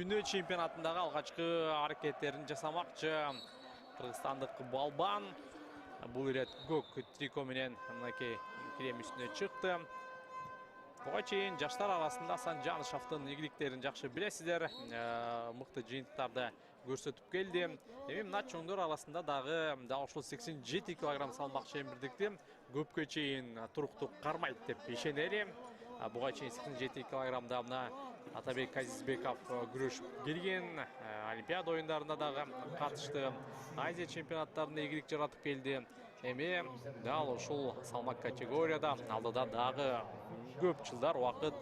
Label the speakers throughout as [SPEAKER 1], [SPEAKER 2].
[SPEAKER 1] Dünya чемпионатындағы алғашқы әрекеттерін жасамақшы. Қырғызстандық балбан бұл рет көк трико менен мынакей килем үстіне шықты. Бұға чейин жаштар арасында Асан Жанышевтың игіліктерін жақсы білесіздер. Мықты жиынтықтарды көрсетіп келді. Мына чоңдор арасында дағы ушул 87 кг салмақ шембірдікті көпке чейин туруктук кармайт деп ишенели. Бұға чейин 87 килограммда мына Атабек Казизбеков күрөшүп келген. Олимпиада ойындарында дагы катышты. Азия чемпионаттарында ийгилик жаратып келди. Эми дал ушул салмак категорияда алдыда дагы көп жылдар убакыт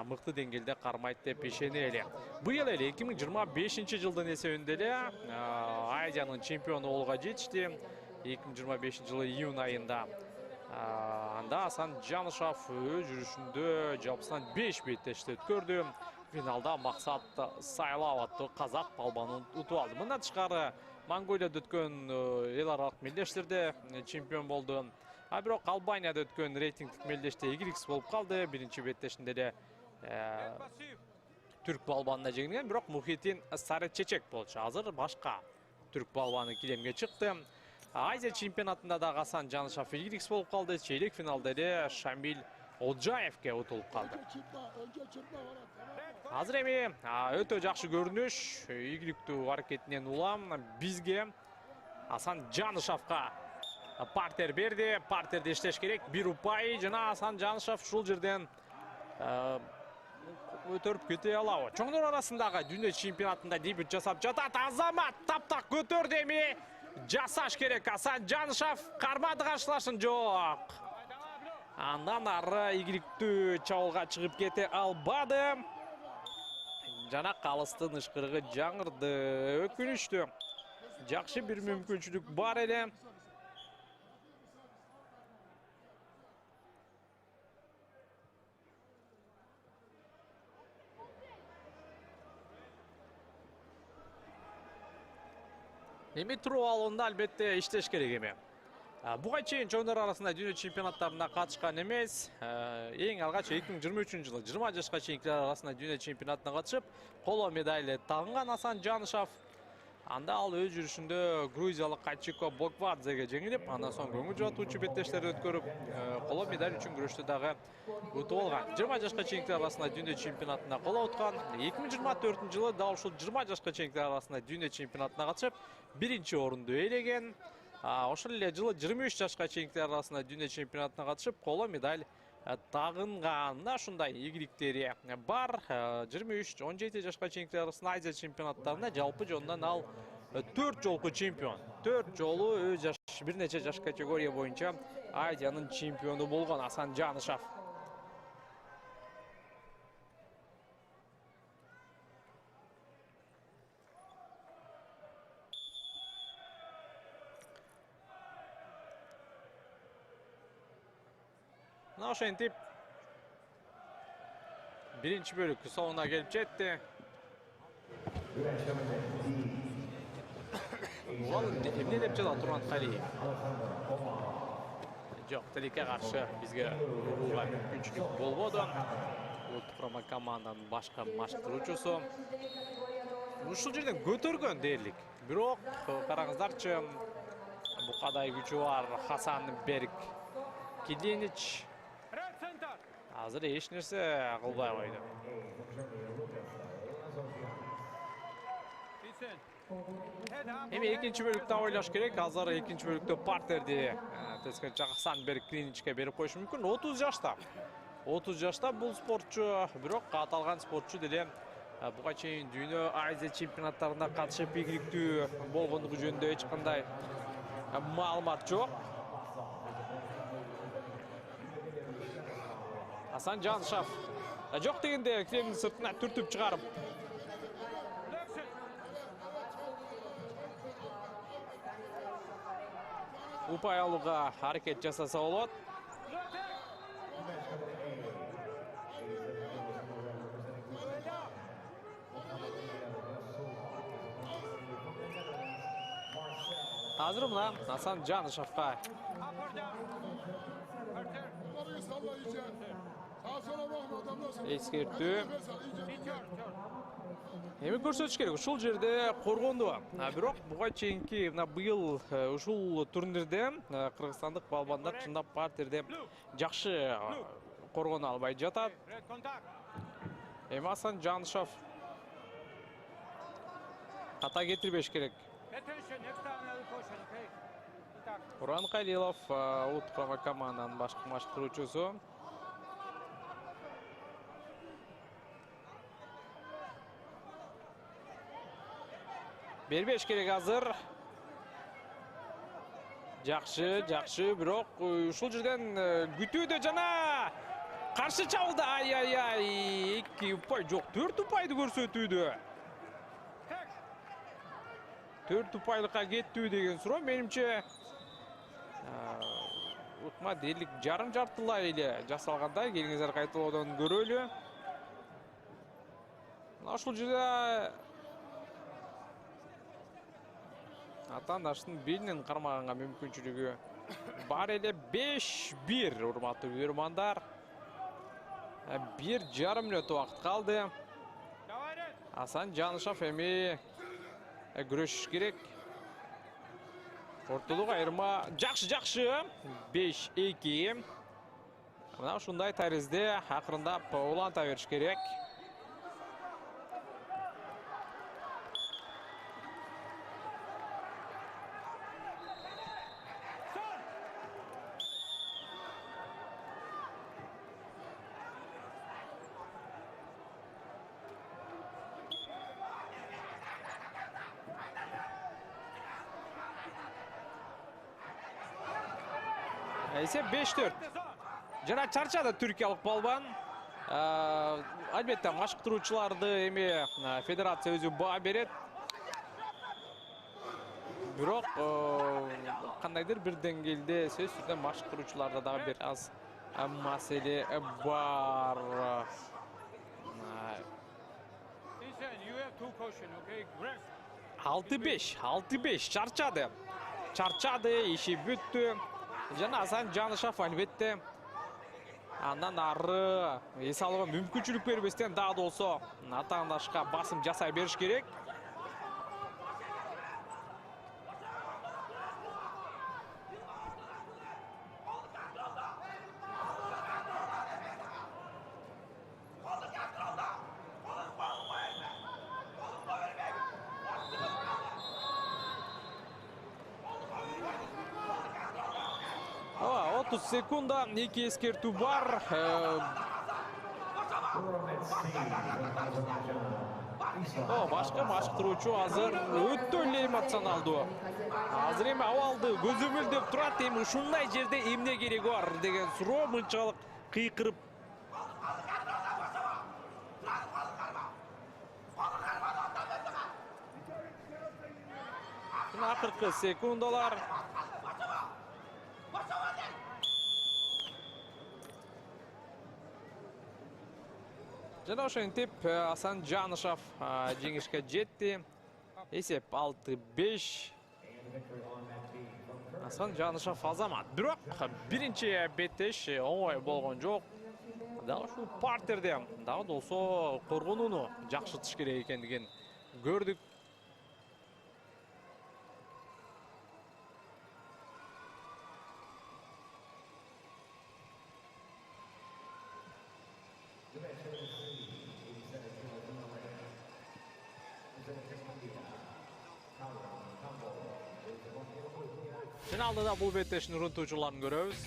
[SPEAKER 1] мыкты деңгээлде кармайт деп ишенели. Быйыл эле 2025 жылдын эсебинде эле Азиянын чемпиону болууга жетишти. 2025 жылы июнь айында анда Асан Жанышев өз жүрүшүндө жалпысынан 5 беттешти өткөрдү. Финалда Максат Сайлау аттуу казак балбанын утуп алды. Мындан тышкары Монголияда өткөн эл аралык мелдештерде чемпион болду. Бирок Албанияда өткөн рейтингдик мелдеште игиликсиз болуп калды. Биринчи беттешинде эле түрк балбанына жеңилген, бирок Мухитин Сарычечек болчу. Азыр башка түрк балбаны килемге чыкты. Азия чемпионатында да Асан Жанышев игиликсиз болуп калды. Чейлек финалда эле Шамил Олжаевке утулуп калды. Азыр эми өтө жакшы көрүнүш, ийгиликтүү аракетинен улам бизге Асан Жанышевка партер берди. Партерде иштеш керек. Бир упай жана Асан Жанышев ушул жерден өтөрүп кете алабы. Чоңдор арасындагы дүйнө чемпионатында дебют жасап жатат. Азамат таптак көтөрдү, эми жасаш керек. Асан Жанышев кармады, каршылашын жок. Андан ары ийгиликтүү чабуулга чыгып кете албады. Жана калыстын ышкырыгы жаңырды. Өкүнүчтүү. Жакшы бир мүмкүнчүлүк бар эле. Эми туруу алуунда албетте иштеш керек эми. Буга чейин чоңдор арасында дүйнө чемпионаттарына катышкан эмес. Эң алгач 2023 жылы 20 жашка чейинкилер арасында дүйнө чемпионатына катышып, коло медаль тагынган Асан Жанышев. Анда ал өз жүрүшүндө грузиялык Качико Боквадзеге жеңилип, андан соң көңүл жуатуучу беттештерди өткөрүп, коло медаль үчүн күрөштө дагы утуп алган. 20 жашка чейинкилер арасында дүйнө чемпионатына коло уткан. 2024 жылы дал ушул 20 жашка чейинкилер арасында дүйнө чемпионатына катышып, биринчи орунду ээлеген. Ошол эле жылы 23 жашка чейинкилер арасында дүйнө чемпионатына катышып, коло медаль тагынган. Мына ушундай ийгиликтери бар. 23-17 жашка чейинкилер арасында Азия чемпионаттарында жалпы жонунан ал 4 жолку чемпион. 4 жолу өз бир нече жаш категория боюнча Азиянын чемпиону болгон Асан Жанышев. Мына ошентип биринчи бөлүк соңуна келип жетти. Эмне деп жатат Туран Калиев? Жок, тилекке каршы бизге урууга мүмкүнчүлүк болбоду. Улуттук құрама команданын башка маштыруучусу. Ушул жерден көтөргөн дээрлик. Бирок караңыздарчы, букадай күчү бар Хасан Берк Килинич азыр эч нерсе кылбай койду. Эми экинчи бөлүктө ойлош керек. Азыр экинчи бөлүктө партерди тескерчи Хасан Берк Килиничке берип коюшу мүмкүн. 30 жашта. 30 жашта бул спортчу, бирок аталган спортчу деле буга чейин дүйнө Азия чемпионаттарына катышып ийгиликтүү болгондугу жөнүндө эч кандай маалымат жок. Асан Жанышев жок дегенде килемдин сыртына түртүп чыгарып упай алууга аракет жасаса болот. Азыр мына Асан Жанышевка ескертүү. Эми көрсөтүш керек, ушул жерде коргонду. Бирок буга чейинки мына быйыл ушул турнирде кыргызстандык балбандар чындап партерде жакшы коргоно албай жатат. Эми Асан Жанышев ката кетирбеш керек. Уран Калилов Уткова команданын башкы машкыруучусу. Бербеш керек азыр. Жакшы, бирок ушул жерден күтүүдө жана каршы чабылды. Ай, 2 упай жок, 4 упайды көрсөтүүдө. 4 упайлыкка кеттүү деген суроо менимче утма дерлик жарым жартылай эле жасалгандай. Келиңиздер кайталоодон көрөлү. Ушул жерде атаандаштын белинен кармаганга мүмкүнчүлүгү бар эле. 5-1 урматтуу көрөрмандар. 1,5 мүнөт убакыт калды. Асан Жанышев эми күрөшүш керек. Ортолук айырма жакшы. 5-2. Мына ушундай таризде акырындап уланта бериш керек. Esep 5-4. Жана чарчады түркиялык балбан. Албетте машыктыруучуларды эми федерация өзү баа берет. Бирок кандайдыр бир деңгээлде сөзсүз түрдө машыктыруучуларда дагы бир аз маселе бар. 6-5 чарчады, иши бүттү. Жана Асан Жанышев албетте андан ары эс алууга мүмкүнчүлүк бербестен дагы да болсо атаандашка басым жасай бериш керек. Секунда 2 эскертүү бар. Башка машыктыруучу азыр өтө эле эмоционалдуу. Азыр эми абалды көзөмөлдөп турат. Эми ушундай жерде эмне кереги бар деген суроо мынчалык кыйкырып. Акыркы секундалар. Жана ошентип Асан Жанышев жеңишке жетти. Эсеп 6-5. Асан Жанышев азамат. Бирок биринчи беттеш оңой болгон жок. Дагы ушул партерде дагы болсо коргонууну жакшыртыш керек экендигин көрдүк. Финалда да бул беттештин урунтуучуларын көрөбүз.